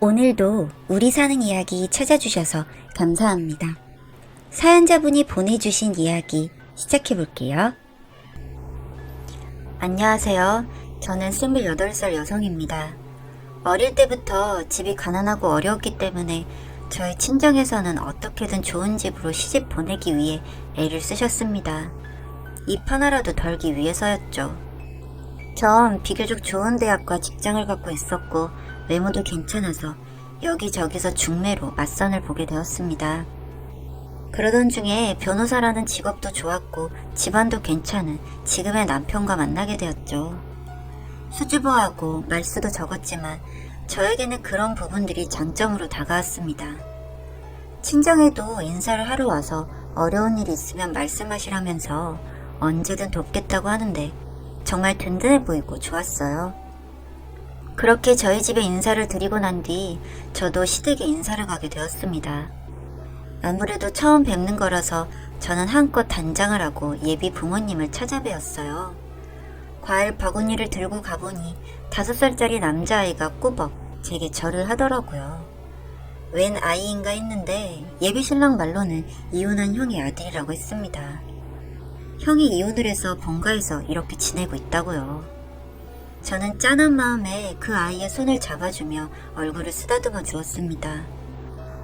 오늘도 우리 사는 이야기 찾아주셔서 감사합니다. 사연자분이 보내주신 이야기 시작해볼게요. 안녕하세요. 저는 28살 여성입니다. 어릴 때부터 집이 가난하고 어려웠기 때문에 저희 친정에서는 어떻게든 좋은 집으로 시집 보내기 위해 애를 쓰셨습니다. 입 하나라도 덜기 위해서였죠. 전 비교적 좋은 대학과 직장을 갖고 있었고 외모도 괜찮아서 여기저기서 중매로 맞선을 보게 되었습니다. 그러던 중에 변호사라는 직업도 좋았고 집안도 괜찮은 지금의 남편과 만나게 되었죠. 수줍어하고 말수도 적었지만 저에게는 그런 부분들이 장점으로 다가왔습니다. 친정에도 인사를 하러 와서 어려운 일이 있으면 말씀하시라면서 언제든 돕겠다고 하는데 정말 든든해 보이고 좋았어요. 그렇게 저희 집에 인사를 드리고 난 뒤 저도 시댁에 인사를 가게 되었습니다. 아무래도 처음 뵙는 거라서 저는 한껏 단장을 하고 예비 부모님을 찾아뵈었어요. 과일 바구니를 들고 가보니 5살짜리 남자아이가 꾸벅 제게 절을 하더라고요. 웬 아이인가 했는데 예비 신랑 말로는 이혼한 형의 아들이라고 했습니다. 형이 이혼을 해서 본가에서 이렇게 지내고 있다고요. 저는 짠한 마음에 그 아이의 손을 잡아주며 얼굴을 쓰다듬어 주었습니다.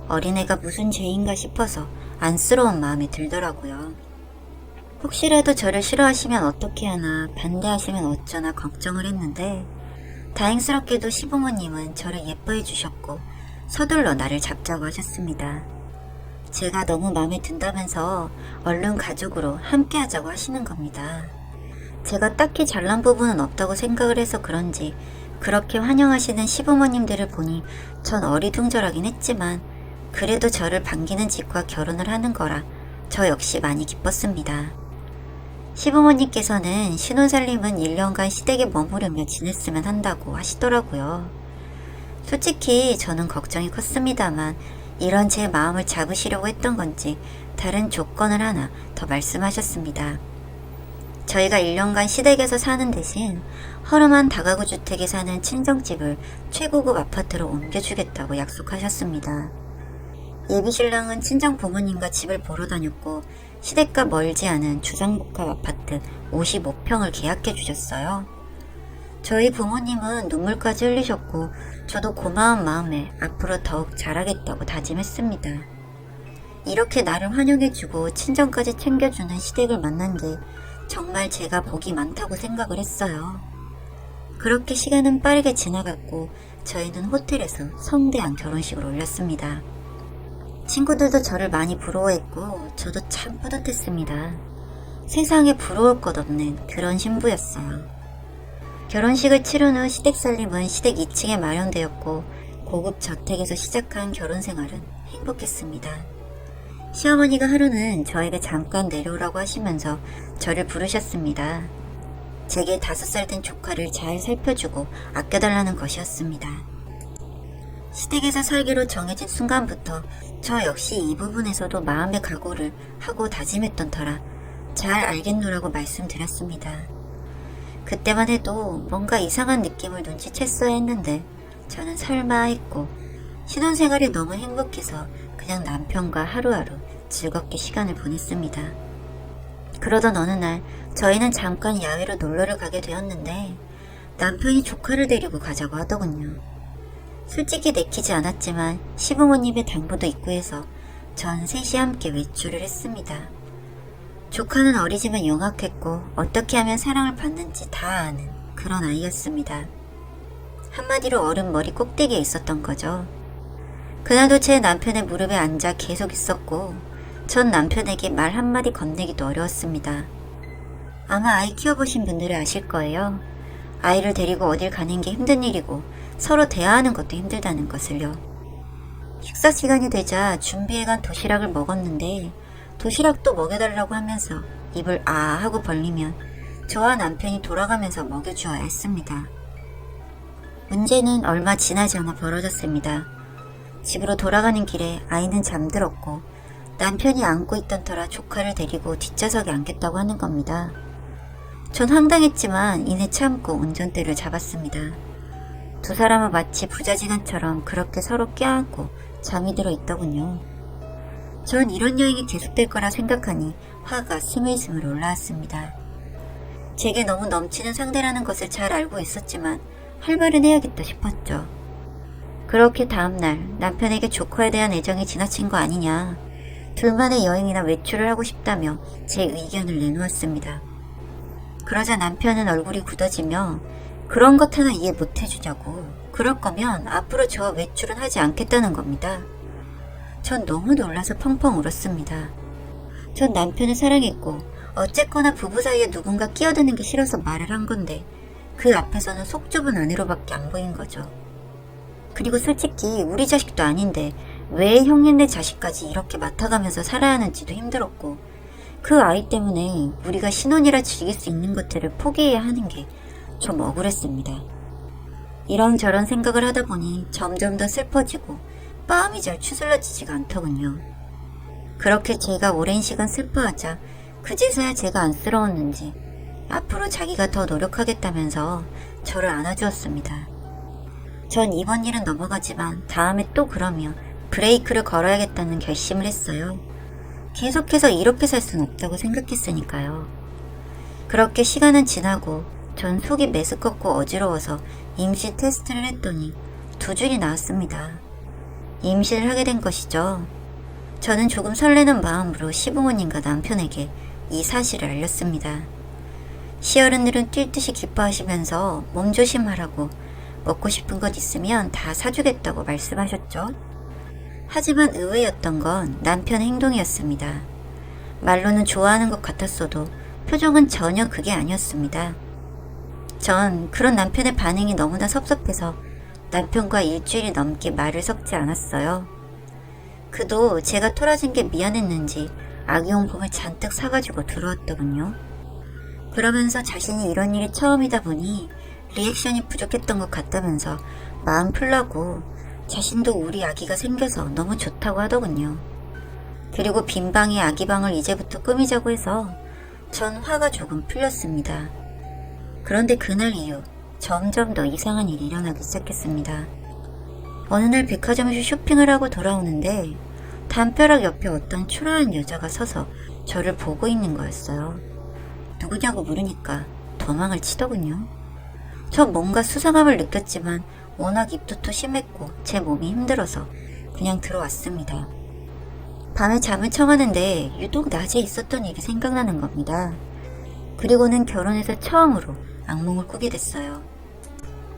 어린애가 무슨 죄인가 싶어서 안쓰러운 마음이 들더라고요. 혹시라도 저를 싫어하시면 어떻게 하나 반대하시면 어쩌나 걱정을 했는데 다행스럽게도 시부모님은 저를 예뻐해 주셨고 서둘러 나를 잡자고 하셨습니다. 제가 너무 마음에 든다면서 얼른 가족으로 함께 하자고 하시는 겁니다. 제가 딱히 잘난 부분은 없다고 생각을 해서 그런지 그렇게 환영하시는 시부모님들을 보니 전 어리둥절하긴 했지만 그래도 저를 반기는 집과 결혼을 하는 거라 저 역시 많이 기뻤습니다. 시부모님께서는 신혼살림은 1년간 시댁에 머무르며 지냈으면 한다고 하시더라고요. 솔직히 저는 걱정이 컸습니다만 이런 제 마음을 잡으시려고 했던 건지 다른 조건을 하나 더 말씀하셨습니다. 저희가 1년간 시댁에서 사는 대신 허름한 다가구 주택에 사는 친정집을 최고급 아파트로 옮겨주겠다고 약속하셨습니다. 예비신랑은 친정 부모님과 집을 보러 다녔고 시댁과 멀지 않은 주상복합 아파트 55평을 계약해 주셨어요. 저희 부모님은 눈물까지 흘리셨고 저도 고마운 마음에 앞으로 더욱 잘하겠다고 다짐했습니다. 이렇게 나를 환영해주고 친정까지 챙겨주는 시댁을 만난 게 정말 제가 복이 많다고 생각을 했어요. 그렇게 시간은 빠르게 지나갔고 저희는 호텔에서 성대한 결혼식을 올렸습니다. 친구들도 저를 많이 부러워했고 저도 참 뿌듯했습니다. 세상에 부러울 것 없는 그런 신부였어요. 결혼식을 치른 후 시댁 살림은 시댁 2층에 마련되었고 고급 저택에서 시작한 결혼 생활은 행복했습니다. 시어머니가 하루는 저에게 잠깐 내려오라고 하시면서 저를 부르셨습니다. 제게 5살 된 조카를 잘 살펴주고 아껴달라는 것이었습니다. 시댁에서 살기로 정해진 순간부터 저 역시 이 부분에서도 마음의 각오를 하고 다짐했던 터라 잘 알겠노라고 말씀드렸습니다. 그때만 해도 뭔가 이상한 느낌을 눈치챘어야 했는데 저는 설마 했고 신혼생활이 너무 행복해서 그냥 남편과 하루하루 즐겁게 시간을 보냈습니다. 그러던 어느 날 저희는 잠깐 야외로 놀러를 가게 되었는데 남편이 조카를 데리고 가자고 하더군요. 솔직히 내키지 않았지만 시부모님의 당부도 있고 해서 전 셋이 함께 외출을 했습니다. 조카는 어리지만 영악했고 어떻게 하면 사랑을 받는지 다 아는 그런 아이였습니다. 한마디로 어른 머리 꼭대기에 있었던 거죠. 그날도 제 남편의 무릎에 앉아 계속 있었고 전 남편에게 말 한마디 건네기도 어려웠습니다. 아마 아이 키워보신 분들은 아실 거예요. 아이를 데리고 어딜 가는 게 힘든 일이고 서로 대화하는 것도 힘들다는 것을요. 식사 시간이 되자 준비해간 도시락을 먹었는데 도시락도 먹여달라고 하면서 입을 아 하고 벌리면 저와 남편이 돌아가면서 먹여주어야 했습니다. 문제는 얼마 지나지 않아 벌어졌습니다. 집으로 돌아가는 길에 아이는 잠들었고 남편이 안고 있던 터라 조카를 데리고 뒷좌석에 앉겠다고 하는 겁니다. 전 황당했지만 이내 참고 운전대를 잡았습니다. 두 사람은 마치 부자지간처럼 그렇게 서로 껴안고 잠이 들어 있더군요. 전 이런 여행이 계속될 거라 생각하니 화가 스물스물 올라왔습니다. 제게 너무 넘치는 상대라는 것을 잘 알고 있었지만 할 말은 해야겠다 싶었죠. 그렇게 다음날 남편에게 조카에 대한 애정이 지나친 거 아니냐, 둘만의 여행이나 외출을 하고 싶다며 제 의견을 내놓았습니다. 그러자 남편은 얼굴이 굳어지며 그런 것 하나 이해 못 해주냐고, 그럴 거면 앞으로 저와 외출은 하지 않겠다는 겁니다. 전 너무 놀라서 펑펑 울었습니다. 전 남편을 사랑했고 어쨌거나 부부 사이에 누군가 끼어드는 게 싫어서 말을 한 건데 그 앞에서는 속 좁은 아내로밖에 안 보인 거죠. 그리고 솔직히 우리 자식도 아닌데 왜 형님네 자식까지 이렇게 맡아가면서 살아야 하는지도 힘들었고, 그 아이 때문에 우리가 신혼이라 즐길 수 있는 것들을 포기해야 하는 게 좀 억울했습니다. 이런저런 생각을 하다 보니 점점 더 슬퍼지고 마음이 잘 추스러지지가 않더군요. 그렇게 제가 오랜 시간 슬퍼하자 그제서야 제가 안쓰러웠는지 앞으로 자기가 더 노력하겠다면서 저를 안아주었습니다. 전 이번 일은 넘어가지만 다음에 또 그러며 브레이크를 걸어야겠다는 결심을 했어요. 계속해서 이렇게 살 순 없다고 생각했으니까요. 그렇게 시간은 지나고 전 속이 메스껍고 어지러워서 임시 테스트를 했더니 2줄이 나왔습니다. 임신을 하게 된 것이죠. 저는 조금 설레는 마음으로 시부모님과 남편에게 이 사실을 알렸습니다. 시어른들은 뛸 듯이 기뻐하시면서 몸조심하라고 먹고 싶은 것 있으면 다 사주겠다고 말씀하셨죠. 하지만 의외였던 건 남편의 행동이었습니다. 말로는 좋아하는 것 같았어도 표정은 전혀 그게 아니었습니다. 전 그런 남편의 반응이 너무나 섭섭해서 남편과 일주일이 넘게 말을 섞지 않았어요. 그도 제가 토라진 게 미안했는지 아기용품을 잔뜩 사가지고 들어왔더군요. 그러면서 자신이 이런 일이 처음이다 보니 리액션이 부족했던 것 같다면서 마음 풀라고 자신도 우리 아기가 생겨서 너무 좋다고 하더군요. 그리고 빈방에 아기방을 이제부터 꾸미자고 해서 전 화가 조금 풀렸습니다. 그런데 그날 이후 점점 더 이상한 일이 일어나기 시작했습니다. 어느 날 백화점에서 쇼핑을 하고 돌아오는데 담벼락 옆에 어떤 초라한 여자가 서서 저를 보고 있는 거였어요. 누구냐고 물으니까 도망을 치더군요. 저 뭔가 수상함을 느꼈지만 워낙 입도 심했고 제 몸이 힘들어서 그냥 들어왔습니다. 밤에 잠을 청하는데 유독 낮에 있었던 일이 생각나는 겁니다. 그리고는 결혼해서 처음으로 악몽을 꾸게 됐어요.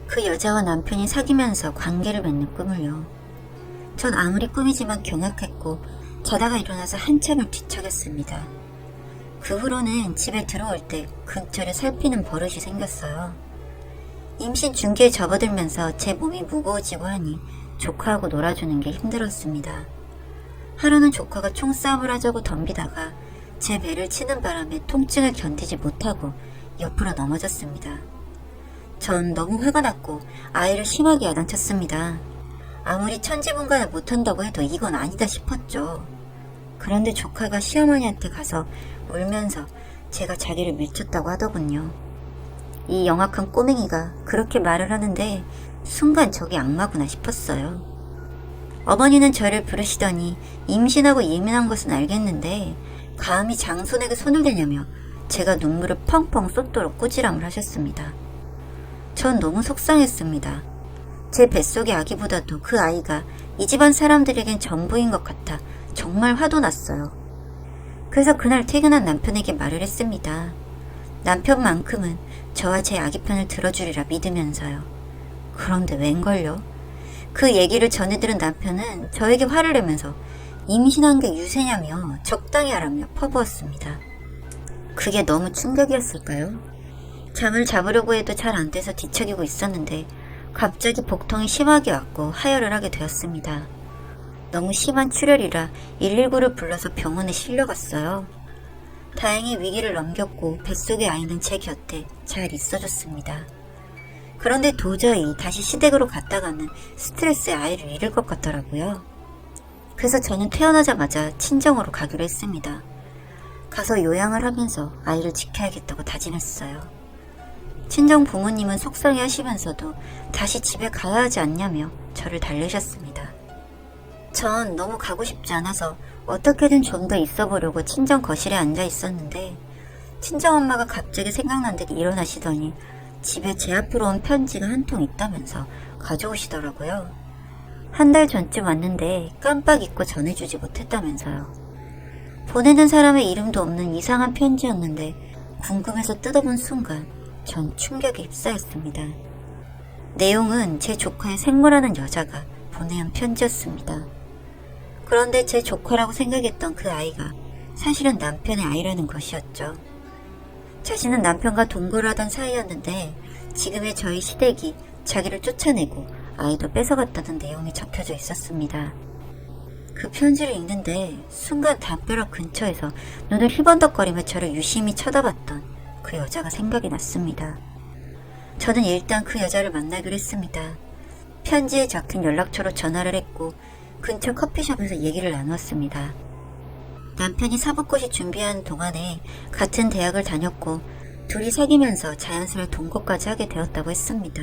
그 여자와 남편이 사귀면서 관계를 맺는 꿈을요. 전 아무리 꿈이지만 경악했고 자다가 일어나서 한참을 뒤척였습니다. 그 후로는 집에 들어올 때 근처를 살피는 버릇이 생겼어요. 임신 중기에 접어들면서 제 몸이 무거워지고 하니 조카하고 놀아주는 게 힘들었습니다. 하루는 조카가 총싸움을 하자고 덤비다가 제 배를 치는 바람에 통증을 견디지 못하고 옆으로 넘어졌습니다. 전 너무 화가 났고 아이를 심하게 야단쳤습니다. 아무리 천지분간을 못한다고 해도 이건 아니다 싶었죠. 그런데 조카가 시어머니한테 가서 울면서 제가 자기를 밀쳤다고 하더군요. 이 영악한 꼬맹이가 그렇게 말을 하는데 순간 저게 악마구나 싶었어요. 어머니는 저를 부르시더니 임신하고 예민한 것은 알겠는데 감히 장손에게 손을 대냐며 제가 눈물을 펑펑 쏟도록 꾸지람을 하셨습니다. 전 너무 속상했습니다. 제 뱃속의 아기보다도 그 아이가 이 집안 사람들에겐 전부인 것 같아 정말 화도 났어요. 그래서 그날 퇴근한 남편에게 말을 했습니다. 남편만큼은 저와 제 아기 편을 들어주리라 믿으면서요. 그런데 웬걸요? 그 얘기를 전해들은 남편은 저에게 화를 내면서 임신한 게 유세냐며 적당히 하라며 퍼부었습니다. 그게 너무 충격이었을까요? 잠을 잡으려고 해도 잘 안 돼서 뒤척이고 있었는데 갑자기 복통이 심하게 왔고 하혈을 하게 되었습니다. 너무 심한 출혈이라 119를 불러서 병원에 실려갔어요. 다행히 위기를 넘겼고 뱃속의 아이는 제 곁에 잘 있어줬습니다. 그런데 도저히 다시 시댁으로 갔다가는 스트레스에 아이를 잃을 것 같더라고요. 그래서 저는 태어나자마자 친정으로 가기로 했습니다. 가서 요양을 하면서 아이를 지켜야겠다고 다짐했어요. 친정 부모님은 속상해 하시면서도 다시 집에 가야 하지 않냐며 저를 달래셨습니다. 전 너무 가고 싶지 않아서 어떻게든 좀 더 있어 보려고 친정 거실에 앉아 있었는데 친정엄마가 갑자기 생각난 듯 일어나시더니 집에 제 앞으로 온 편지가 한 통 있다면서 가져오시더라고요. 한 달 전쯤 왔는데 깜빡 잊고 전해주지 못했다면서요. 보내는 사람의 이름도 없는 이상한 편지였는데 궁금해서 뜯어본 순간 전 충격에 휩싸였습니다. 내용은 제 조카의 생모라는 여자가 보내온 편지였습니다. 그런데 제 조카라고 생각했던 그 아이가 사실은 남편의 아이라는 것이었죠. 자신은 남편과 동거를 하던 사이였는데 지금의 저희 시댁이 자기를 쫓아내고 아이도 뺏어갔다는 내용이 적혀져 있었습니다. 그 편지를 읽는데 순간 담벼락 근처에서 눈을 휘번덕거리며 저를 유심히 쳐다봤던 그 여자가 생각이 났습니다. 저는 일단 그 여자를 만나기로 했습니다. 편지에 적힌 연락처로 전화를 했고 근처 커피숍에서 얘기를 나누었습니다. 남편이 사법고시 준비하는 동안에 같은 대학을 다녔고 둘이 사귀면서 자연스레 동거까지 하게 되었다고 했습니다.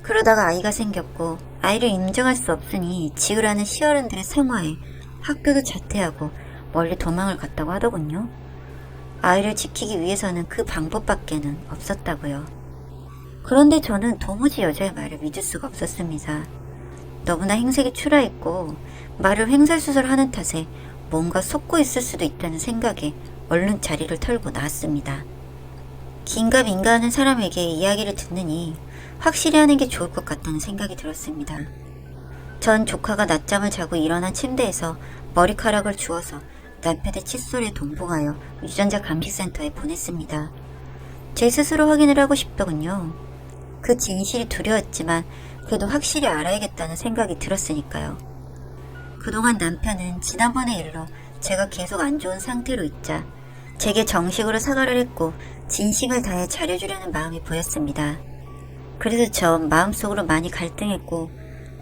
그러다가 아이가 생겼고 아이를 인정할 수 없으니 지우라는 시어른들의 성화에 학교도 자퇴하고 멀리 도망을 갔다고 하더군요. 아이를 지키기 위해서는 그 방법밖에는 없었다고요. 그런데 저는 도무지 여자의 말을 믿을 수가 없었습니다. 너무나 행색이 추라했고 말을 횡설수설하는 탓에 뭔가 속고 있을 수도 있다는 생각에 얼른 자리를 털고 나왔습니다. 긴가민가 하는 사람에게 이야기를 듣느니 확실히 하는 게 좋을 것 같다는 생각이 들었습니다. 전 조카가 낮잠을 자고 일어난 침대에서 머리카락을 주워서 남편의 칫솔에 동봉하여 유전자 감식센터에 보냈습니다. 제 스스로 확인을 하고 싶더군요. 그 진실이 두려웠지만 그래도 확실히 알아야겠다는 생각이 들었으니까요. 그동안 남편은 지난번의 일로 제가 계속 안 좋은 상태로 있자 제게 정식으로 사과를 했고 진심을 다해 잘해주려는 마음이 보였습니다. 그래서 전 마음속으로 많이 갈등했고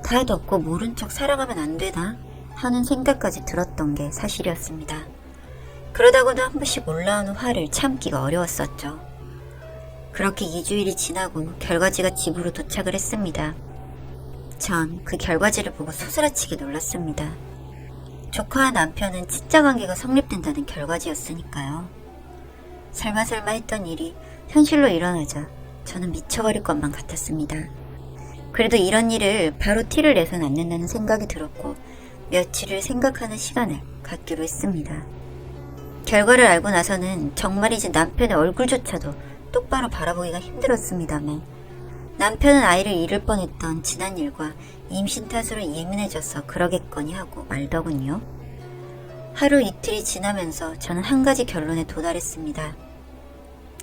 다 덮고 모른 척 살아가면 안 되나 하는 생각까지 들었던 게 사실이었습니다. 그러다고도 한 번씩 올라오는 화를 참기가 어려웠었죠. 그렇게 2주일이 지나고 결과지가 집으로 도착을 했습니다. 전 그 결과지를 보고 소스라치게 놀랐습니다. 조카와 남편은 친자관계가 성립된다는 결과지였으니까요. 설마 했던 일이 현실로 일어나자 저는 미쳐버릴 것만 같았습니다. 그래도 이런 일을 바로 티를 내선 안 된다는 생각이 들었고 며칠을 생각하는 시간을 갖기로 했습니다. 결과를 알고 나서는 정말이지 남편의 얼굴조차도 똑바로 바라보기가 힘들었습니다만 남편은 아이를 잃을 뻔했던 지난 일과 임신 탓으로 예민해져서 그러겠거니 하고 말더군요. 하루 이틀이 지나면서 저는 한 가지 결론에 도달했습니다.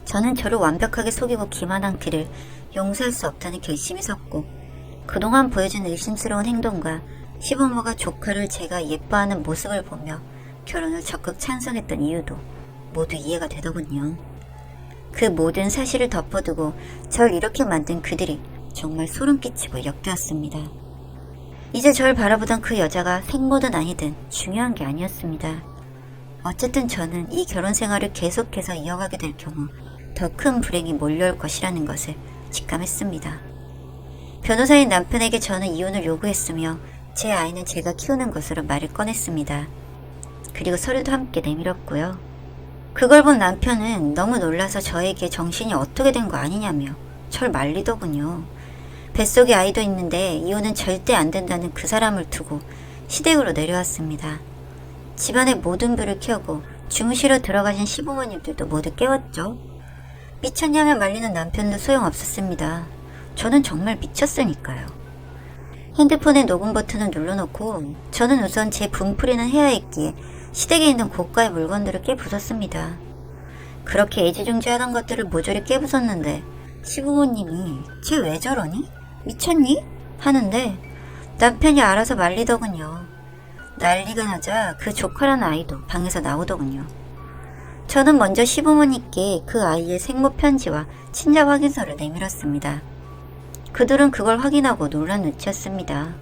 저는 저를 완벽하게 속이고 기만한 그를 용서할 수 없다는 결심이 섰고 그동안 보여준 의심스러운 행동과 시부모가 조카를 제가 예뻐하는 모습을 보며 결혼을 적극 찬성했던 이유도 모두 이해가 되더군요. 그 모든 사실을 덮어두고 절 이렇게 만든 그들이 정말 소름 끼치고 역겨웠습니다. 이제 절 바라보던 그 여자가 생모든 아니든 중요한 게 아니었습니다. 어쨌든 저는 이 결혼 생활을 계속해서 이어가게 될 경우 더 큰 불행이 몰려올 것이라는 것을 직감했습니다. 변호사인 남편에게 저는 이혼을 요구했으며 제 아이는 제가 키우는 것으로 말을 꺼냈습니다. 그리고 서류도 함께 내밀었고요. 그걸 본 남편은 너무 놀라서 저에게 정신이 어떻게 된 거 아니냐며 절 말리더군요. 뱃속에 아이도 있는데 이혼은 절대 안 된다는 그 사람을 두고 시댁으로 내려왔습니다. 집안의 모든 불을 켜고 주무시러 들어가신 시부모님들도 모두 깨웠죠. 미쳤냐며 말리는 남편도 소용없었습니다. 저는 정말 미쳤으니까요. 핸드폰의 녹음 버튼을 눌러놓고 저는 우선 제 분풀이는 해야 했기에 시댁에 있는 고가의 물건들을 깨부쉈습니다. 그렇게 애지중지하던 것들을 모조리 깨부쉈는데 시부모님이 쟤 왜 저러니? 미쳤니? 하는데 남편이 알아서 말리더군요. 난리가 나자 그 조카라는 아이도 방에서 나오더군요. 저는 먼저 시부모님께 그 아이의 생모 편지와 친자 확인서를 내밀었습니다. 그들은 그걸 확인하고 놀란 눈치였습니다.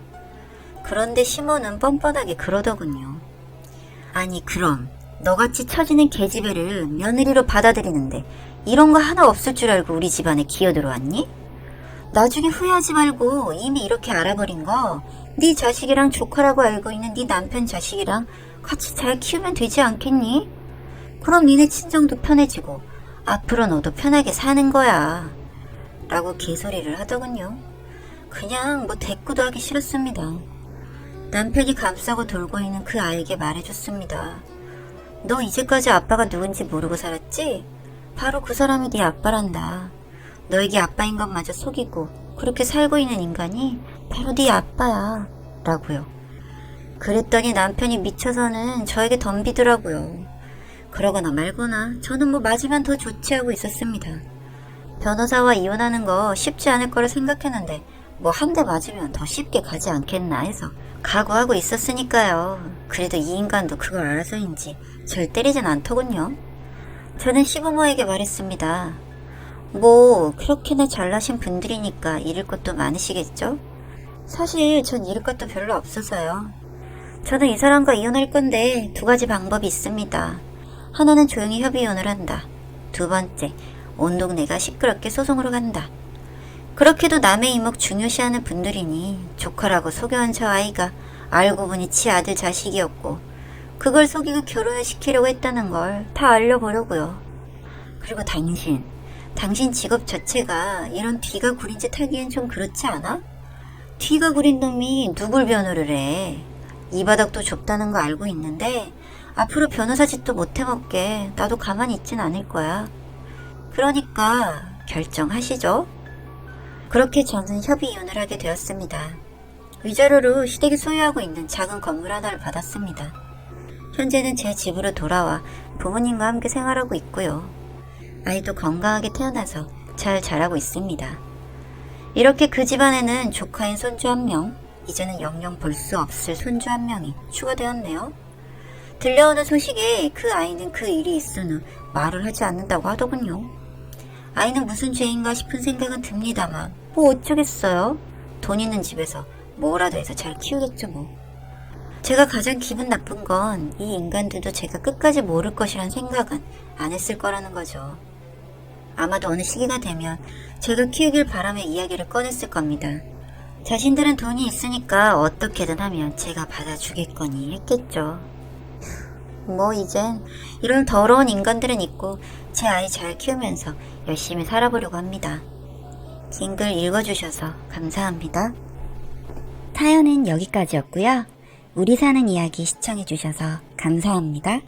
그런데 시모는 뻔뻔하게 그러더군요. 아니 그럼 너같이 처지는 계집애를 며느리로 받아들이는데 이런 거 하나 없을 줄 알고 우리 집안에 기어들어왔니? 나중에 후회하지 말고 이미 이렇게 알아버린 거 네 자식이랑 조카라고 알고 있는 네 남편 자식이랑 같이 잘 키우면 되지 않겠니? 그럼 니네 친정도 편해지고 앞으로 너도 편하게 사는 거야. 라고 개소리를 하더군요. 그냥 뭐 대꾸도 하기 싫었습니다. 남편이 감싸고 돌고 있는 그 아이에게 말해줬습니다. 너 이제까지 아빠가 누군지 모르고 살았지? 바로 그 사람이 네 아빠란다. 너에게 아빠인 것마저 속이고 그렇게 살고 있는 인간이 바로 네 아빠야. 라고요. 그랬더니 남편이 미쳐서는 저에게 덤비더라고요. 그러거나 말거나 저는 뭐 맞으면 더 좋지 하고 있었습니다. 변호사와 이혼하는 거 쉽지 않을 거라 생각했는데 뭐 한 대 맞으면 더 쉽게 가지 않겠나 해서 각오하고 있었으니까요. 그래도 이 인간도 그걸 알아서인지 절 때리진 않더군요. 저는 시부모에게 말했습니다. 뭐 그렇게나 잘나신 분들이니까 잃을 것도 많으시겠죠? 사실 전 잃을 것도 별로 없어서요. 저는 이 사람과 이혼할 건데 두 가지 방법이 있습니다. 하나는 조용히 협의 이혼을 한다. 두 번째, 온 동네가 시끄럽게 소송으로 간다. 그렇게도 남의 이목 중요시하는 분들이니 조카라고 속여온 저 아이가 알고 보니 지 아들 자식이었고 그걸 속이고 결혼을 시키려고 했다는 걸 다 알려보려고요. 그리고 당신 직업 자체가 이런 뒤가 구린 짓 하기엔 좀 그렇지 않아? 뒤가 구린 놈이 누굴 변호를 해? 이 바닥도 좁다는 거 알고 있는데 앞으로 변호사 짓도 못 해먹게 나도 가만히 있진 않을 거야. 그러니까 결정하시죠. 그렇게 저는 협의 이혼을 하게 되었습니다. 위자료로 시댁이 소유하고 있는 작은 건물 하나를 받았습니다. 현재는 제 집으로 돌아와 부모님과 함께 생활하고 있고요. 아이도 건강하게 태어나서 잘 자라고 있습니다. 이렇게 그 집안에는 조카인 손주 1명, 이제는 영영 볼 수 없을 손주 1명이 추가되었네요. 들려오는 소식에 그 아이는 그 일이 있은 후 말을 하지 않는다고 하더군요. 아이는 무슨 죄인가 싶은 생각은 듭니다만 뭐 어쩌겠어요. 돈 있는 집에서 뭐라도 해서 잘 키우겠죠 뭐. 제가 가장 기분 나쁜 건 이 인간들도 제가 끝까지 모를 것이란 생각은 안 했을 거라는 거죠. 아마도 어느 시기가 되면 제가 키우길 바라며 이야기를 꺼냈을 겁니다. 자신들은 돈이 있으니까 어떻게든 하면 제가 받아주겠거니 했겠죠. 뭐 이젠 이런 더러운 인간들은 있고 제 아이 잘 키우면서 열심히 살아보려고 합니다. 긴 글 읽어주셔서 감사합니다. 사연은 여기까지였고요. 우리 사는 이야기 시청해주셔서 감사합니다.